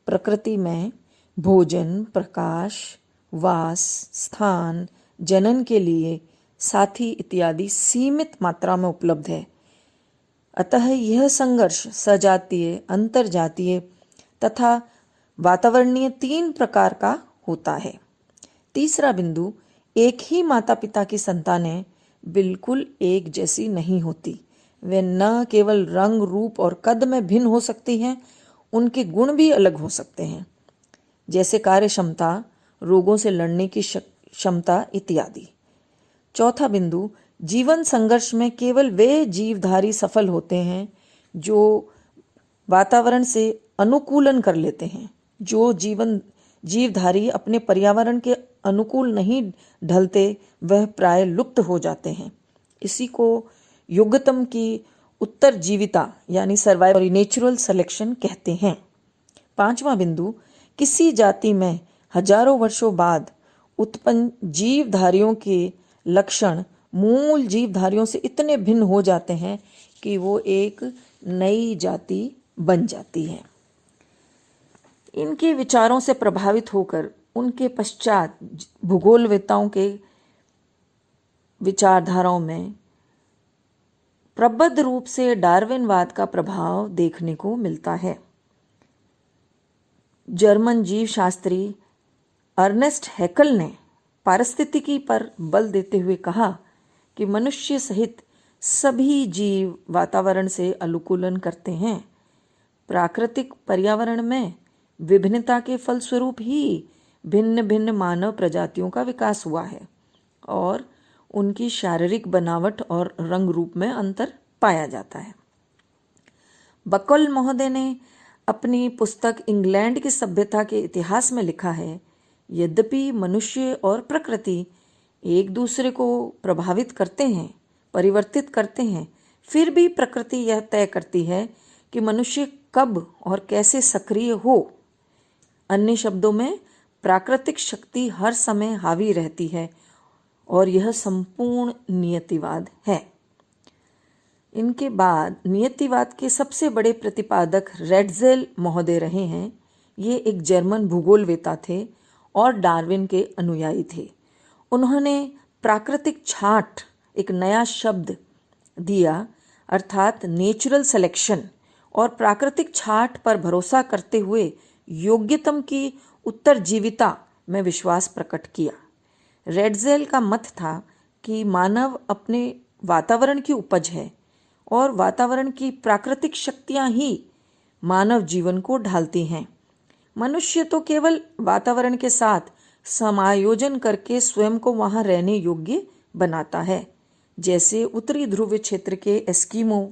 प्रकृति में भोजन, प्रकाश, वास, स्थान, जनन के लिए साथी इत्यादि सीमित मात्रा में उपलब्ध है। अतः यह संघर्ष सजातीय, अंतरजातीय तथा वातावरणीय 3 प्रकार का होता है। तीसरा बिंदु, एक ही माता पिता की संतानें बिल्कुल एक जैसी नहीं होती। वे न केवल रंग, रूप और कद में भिन्न हो सकती हैं, उनके गुण भी अलग हो सकते हैं, जैसे कार्य क्षमता, रोगों से लड़ने की क्षमता इत्यादि। चौथा बिंदु, जीवन संघर्ष में केवल वे जीवधारी सफल होते हैं जो वातावरण से अनुकूलन कर लेते हैं। जो जीवधारी अपने पर्यावरण के अनुकूल नहीं ढलते, वह प्राय लुप्त हो जाते हैं। इसी को योग्यतम की उत्तरजीविता यानी सर्वाइवल नेचुरल सिलेक्शन कहते हैं। पांचवा बिंदु, किसी जाति में हजारों वर्षों बाद उत्पन्न जीवधारियों के लक्षण मूल जीवधारियों से इतने भिन्न हो जाते हैं कि वो एक नई जाति बन जाती है। इनके विचारों से प्रभावित होकर उनके पश्चात भूगोलवेत्ताओं के विचारधाराओं में प्रबुद्ध रूप से डार्विनवाद का प्रभाव देखने को मिलता है। जर्मन जीवशास्त्री अर्नेस्ट हैकल ने पारिस्थितिकी पर बल देते हुए कहा कि मनुष्य सहित सभी जीव वातावरण से अनुकूलन करते हैं। प्राकृतिक पर्यावरण में विभिन्नता के फलस्वरूप ही भिन्न भिन्न मानव प्रजातियों का विकास हुआ है और उनकी शारीरिक बनावट और रंग रूप में अंतर पाया जाता है। बकल महोदय ने अपनी पुस्तक इंग्लैंड की सभ्यता के इतिहास में लिखा है, यद्यपि मनुष्य और प्रकृति एक दूसरे को प्रभावित करते हैं, परिवर्तित करते हैं, फिर भी प्रकृति यह तय करती है कि मनुष्य कब और कैसे सक्रिय हो। अन्य शब्दों में, प्राकृतिक शक्ति हर समय हावी रहती है और यह संपूर्ण नियतिवाद है। इनके बाद नियतिवाद के सबसे बड़े प्रतिपादक रेडज़ेल महोदय रहे हैं। ये एक जर्मन भूगोलवेत्ता थे और डार्विन के अनुयायी थे। उन्होंने प्राकृतिक छांट एक नया शब्द दिया, अर्थात नेचुरल सिलेक्शन, और प्राकृतिक छांट पर भरोसा करते हुए योग्यतम की उत्तरजीविता में विश्वास प्रकट किया। रेडज़ेल का मत था कि मानव अपने वातावरण की उपज है और वातावरण की प्राकृतिक शक्तियां ही मानव जीवन को ढालती हैं। मनुष्य तो केवल वातावरण के साथ समायोजन करके स्वयं को वहां रहने योग्य बनाता है, जैसे उत्तरी ध्रुव क्षेत्र के एस्किमो,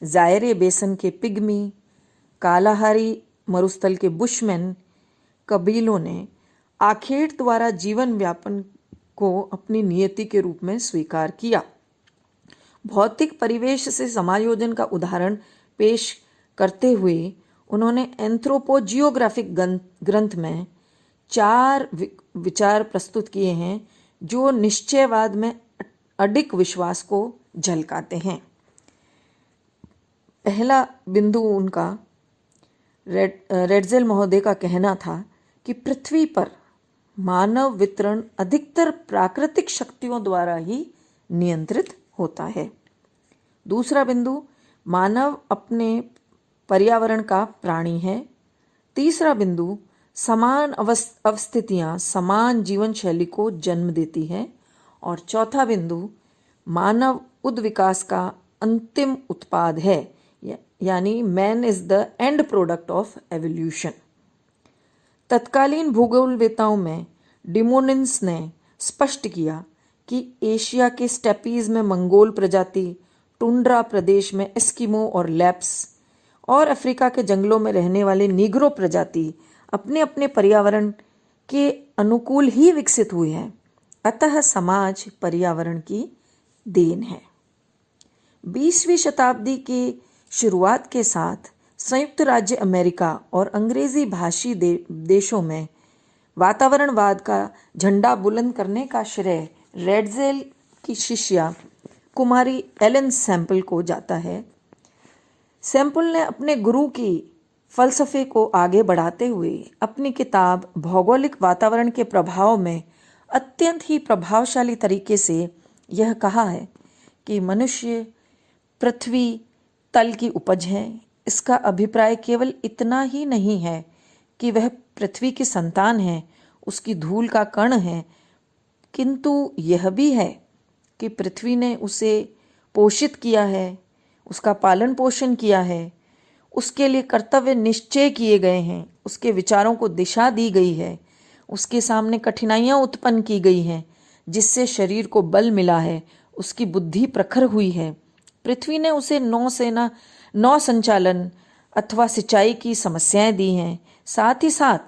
जायरे बेसन के पिग्मी, कालाहारी मरुस्थल के बुशमैन कबीलों ने आखेट द्वारा जीवन व्यापन को अपनी नियति के रूप में स्वीकार किया। भौतिक परिवेश से समायोजन का उदाहरण पेश करते हुए उन्होंने एंथ्रोपोजियोग्राफिक ग्रंथ में 4 विचार प्रस्तुत किए हैं जो निश्चयवाद में अडिग विश्वास को झलकाते हैं। पहला बिंदु उनका रेडज़ेल महोदय का कहना था कि पृथ्वी पर मानव वितरण अधिकतर प्राकृतिक शक्तियों द्वारा ही नियंत्रित होता है। दूसरा बिंदु, मानव अपने पर्यावरण का प्राणी है। तीसरा बिंदु, समान अवस्थितियाँ समान जीवन शैली को जन्म देती है। और चौथा बिंदु, मानव उद्विकास का अंतिम उत्पाद है, यानी man is the end product of evolution. तत्कालीन भूगोलवेत्ताओं में डिमोनिन्स ने स्पष्ट किया कि एशिया के स्टेपीज में मंगोल प्रजाति, टुंड्रा प्रदेश में एस्किमो और लैप्स और अफ्रीका के जंगलों में रहने वाले नीग्रो प्रजाति अपने अपने पर्यावरण के अनुकूल ही विकसित हुए हैं। अतः समाज पर्यावरण की देन है। 20वीं शताब्दी की शुरुआत के साथ संयुक्त राज्य अमेरिका और अंग्रेजी भाषी देशों में वातावरणवाद का झंडा बुलंद करने का श्रेय रेडज़ेल की शिष्या कुमारी एलन सैम्पल को जाता है। सैम्पल ने अपने गुरु की फलसफे को आगे बढ़ाते हुए अपनी किताब भौगोलिक वातावरण के प्रभाव में अत्यंत ही प्रभावशाली तरीके से यह कहा है कि मनुष्य पृथ्वी तल की उपज है। इसका अभिप्राय केवल इतना ही नहीं है कि वह पृथ्वी की संतान है, उसकी धूल का कण है, किंतु यह भी है कि पृथ्वी ने उसे पोषित किया है, उसका पालन पोषण किया है, उसके लिए कर्तव्य निश्चय किए गए हैं, उसके विचारों को दिशा दी गई है, उसके सामने कठिनाइयाँ उत्पन्न की गई हैं, जिससे शरीर को बल मिला है, उसकी बुद्धि प्रखर हुई है। पृथ्वी ने उसे नौ संचालन अथवा सिंचाई की समस्याएं दी हैं, साथ ही साथ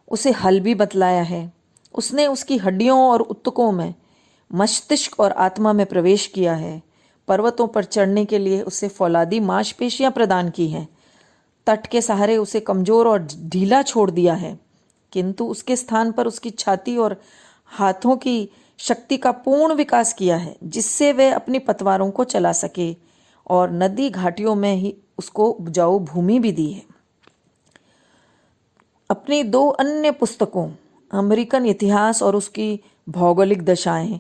उसे हल भी बतलाया है। उसने उसकी हड्डियों और उत्तकों में, मस्तिष्क और आत्मा में प्रवेश किया है। पर्वतों पर चढ़ने के लिए उसे फौलादी मांसपेशियां प्रदान की हैं। तट के सहारे उसे कमजोर और ढीला छोड़ दिया है, किंतु उसके स्थान पर उसकी छाती और हाथों की शक्ति का पूर्ण विकास किया है, जिससे वे अपनी पतवारों को चला सके, और नदी घाटियों में ही उसको उपजाऊ भूमि भी दी है। अपनी 2 अन्य पुस्तकों, अमेरिकन इतिहास और उसकी भौगोलिक दशाएं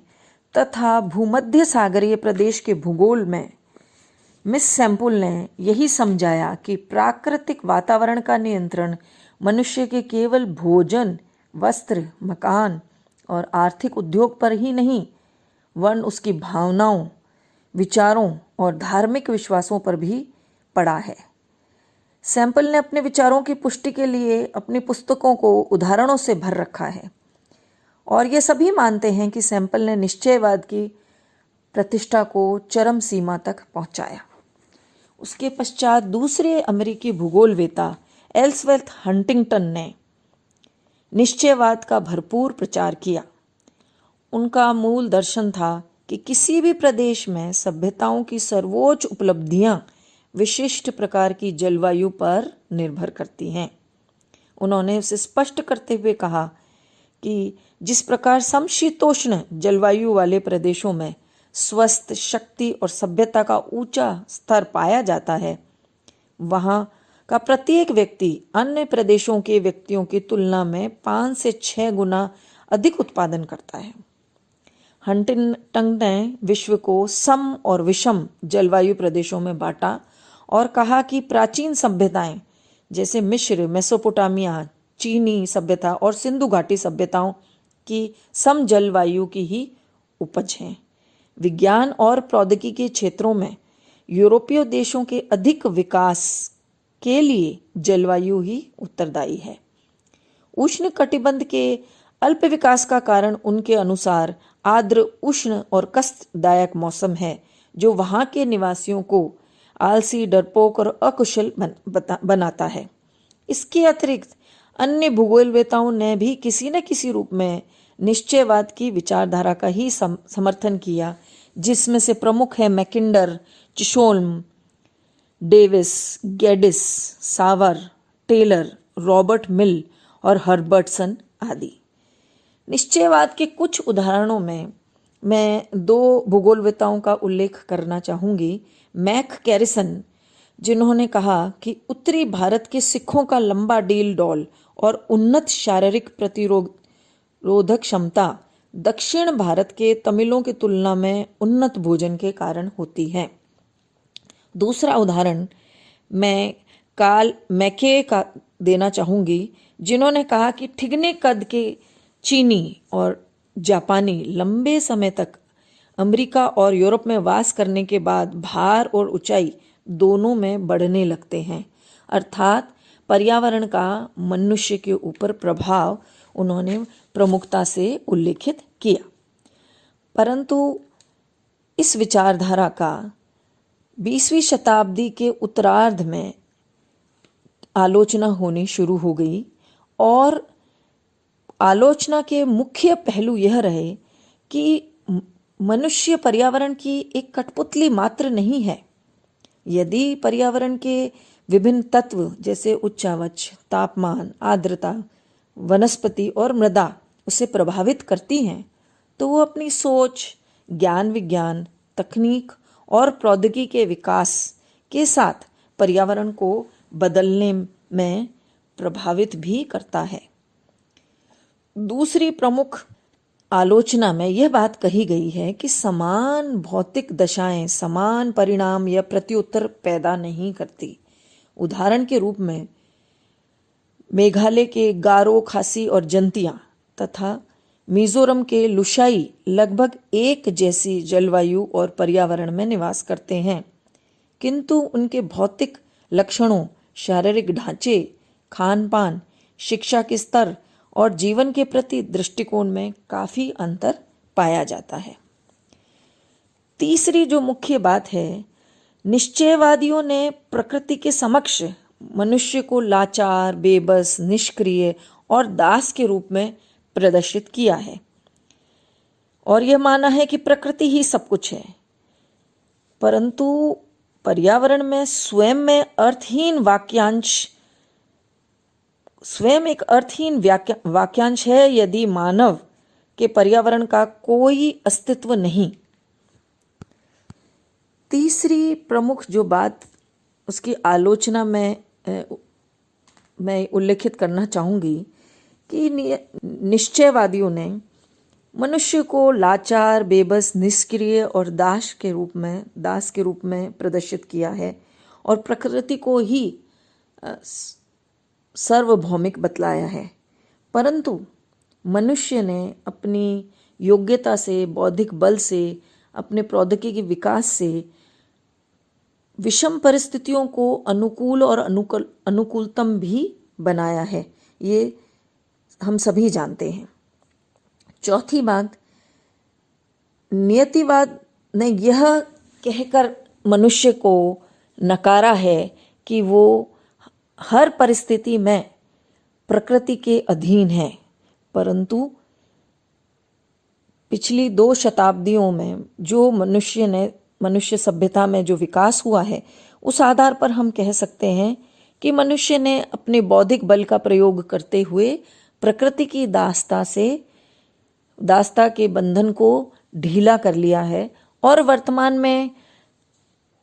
तथा भूमध्य सागरीय प्रदेश के भूगोल में मिस सैम्पुल ने यही समझाया कि प्राकृतिक वातावरण का नियंत्रण मनुष्य के केवल भोजन, वस्त्र, मकान और आर्थिक उद्योग पर ही नहीं, वरन उसकी भावनाओं, विचारों और धार्मिक विश्वासों पर भी पड़ा है। सैम्पल ने अपने विचारों की पुष्टि के लिए अपनी पुस्तकों को उदाहरणों से भर रखा है, और ये सभी मानते हैं कि सैम्पल ने निश्चयवाद की प्रतिष्ठा को चरम सीमा तक पहुंचाया। उसके पश्चात दूसरे अमेरिकी भूगोलवेता एल्सवर्थ हंटिंगटन ने निश्चयवाद का भरपूर प्रचार किया। उनका मूल दर्शन था कि किसी भी प्रदेश में सभ्यताओं की सर्वोच्च उपलब्धियां विशिष्ट प्रकार की जलवायु पर निर्भर करती हैं। उन्होंने उसे स्पष्ट करते हुए कहा कि जिस प्रकार समशीतोष्ण जलवायु वाले प्रदेशों में स्वस्थ, शक्ति और सभ्यता का ऊंचा स्तर पाया जाता है, वहाँ का प्रत्येक व्यक्ति अन्य प्रदेशों के व्यक्तियों की तुलना में 5 से 6 गुना अधिक उत्पादन करता है। हंटिंगटन ने विश्व को सम और विषम जलवायु प्रदेशों में बांटा और कहा कि प्राचीन सभ्यताएं जैसे मिस्र, मेसोपोटामिया, चीनी सभ्यता और सिंधु घाटी सभ्यताओं की सम जलवायु की ही उपज हैं। विज्ञान और प्रौद्योगिकी के क्षेत्रों में यूरोपीय देशों के अधिक विकास के लिए जलवायु ही उत्तरदायी है। उष्ण कटिबंध के अल्प विकास का कारण उनके अनुसार आर्द्र, उष्ण और कष्टदायक मौसम है, जो वहाँ के निवासियों को आलसी, डरपोक और अकुशल बनाता है। इसके अतिरिक्त अन्य भूगोलवेताओं ने भी किसी न किसी रूप में निश्चयवाद की विचारधारा का ही समर्थन किया, जिसमें से प्रमुख है मैकिंडर, चिशोल्म, डेविस, गेडिस, सावर, टेलर, रॉबर्ट मिल और हर्बर्टसन आदि। निश्चयवाद के कुछ उदाहरणों में मैं 2 भूगोलवेताओं का उल्लेख करना चाहूँगी। मैक कैरिसन, जिन्होंने कहा कि उत्तरी भारत के सिखों का लंबा डील डौल और उन्नत शारीरिक प्रतिरोधक क्षमता दक्षिण भारत के तमिलों की तुलना में उन्नत भोजन के कारण होती है। दूसरा उदाहरण मैं कार्ल मैके का देना चाहूँगी, जिन्होंने कहा कि ठिगने कद के चीनी और जापानी लंबे समय तक अमेरिका और यूरोप में वास करने के बाद भार और ऊंचाई दोनों में बढ़ने लगते हैं। अर्थात पर्यावरण का मनुष्य के ऊपर प्रभाव उन्होंने प्रमुखता से उल्लेखित किया। परंतु इस विचारधारा का 20वीं शताब्दी के उत्तरार्ध में आलोचना होनी शुरू हो गई, और आलोचना के मुख्य पहलू यह रहे कि मनुष्य पर्यावरण की एक कठपुतली मात्र नहीं है। यदि पर्यावरण के विभिन्न तत्व जैसे उच्चावच, तापमान, आर्द्रता, वनस्पति और मृदा उसे प्रभावित करती हैं, तो वो अपनी सोच, ज्ञान विज्ञान, तकनीक और प्रौद्योगिकी के विकास के साथ पर्यावरण को बदलने में प्रभावित भी करता है। दूसरी प्रमुख आलोचना में यह बात कही गई है कि समान भौतिक दशाएं समान परिणाम या प्रत्युत्तर पैदा नहीं करती। उदाहरण के रूप में मेघालय के गारो, खासी और जंतिया तथा मिजोरम के लुशाई लगभग एक जैसी जलवायु और पर्यावरण में निवास करते हैं, किंतु उनके भौतिक लक्षणों, शारीरिक ढांचे, खान पान, शिक्षा के स्तर और जीवन के प्रति दृष्टिकोण में काफी अंतर पाया जाता है। तीसरी जो मुख्य बात है, निश्चयवादियों ने प्रकृति के समक्ष मनुष्य को लाचार, बेबस, निष्क्रिय और दास के रूप में प्रदर्शित किया है और यह माना है कि प्रकृति ही सब कुछ है। परंतु पर्यावरण में स्वयं एक अर्थहीन वाक्यांश है यदि मानव के पर्यावरण का कोई अस्तित्व नहीं। तीसरी प्रमुख जो बात उसकी आलोचना में मैं उल्लेखित करना चाहूँगी कि निश्चयवादियों ने मनुष्य को लाचार, बेबस, निष्क्रिय और दास के रूप में प्रदर्शित किया है और प्रकृति को ही सार्वभौमिक बतलाया है। परंतु मनुष्य ने अपनी योग्यता से, बौद्धिक बल से, अपने प्रौद्योगिकी विकास से विषम परिस्थितियों को अनुकूल और अनुकूलतम भी बनाया है, ये हम सभी जानते हैं। चौथी बात, नियतिवाद ने यह कहकर मनुष्य को नकारा है कि वो हर परिस्थिति में प्रकृति के अधीन है, परंतु पिछली 2 शताब्दियों में जो मनुष्य सभ्यता में जो विकास हुआ है, उस आधार पर हम कह सकते हैं कि मनुष्य ने अपने बौद्धिक बल का प्रयोग करते हुए प्रकृति की दासता के बंधन को ढीला कर लिया है और वर्तमान में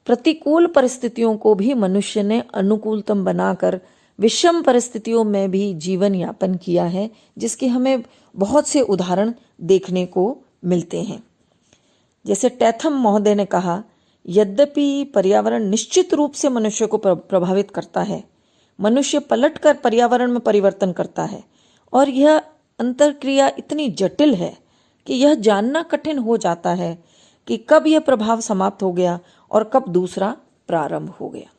प्रतिकूल परिस्थितियों को भी मनुष्य ने अनुकूलतम बनाकर विषम परिस्थितियों में भी जीवन यापन किया है, जिसके हमें बहुत से उदाहरण देखने को मिलते हैं। जैसे टैथम महोदय ने कहा, यद्यपि पर्यावरण निश्चित रूप से मनुष्य को प्रभावित करता है, मनुष्य पलटकर पर्यावरण में परिवर्तन करता है और यह अंतरक्रिया इतनी जटिल है कि यह जानना कठिन हो जाता है कि कब यह प्रभाव समाप्त हो गया और कब दूसरा प्रारंभ हो गया।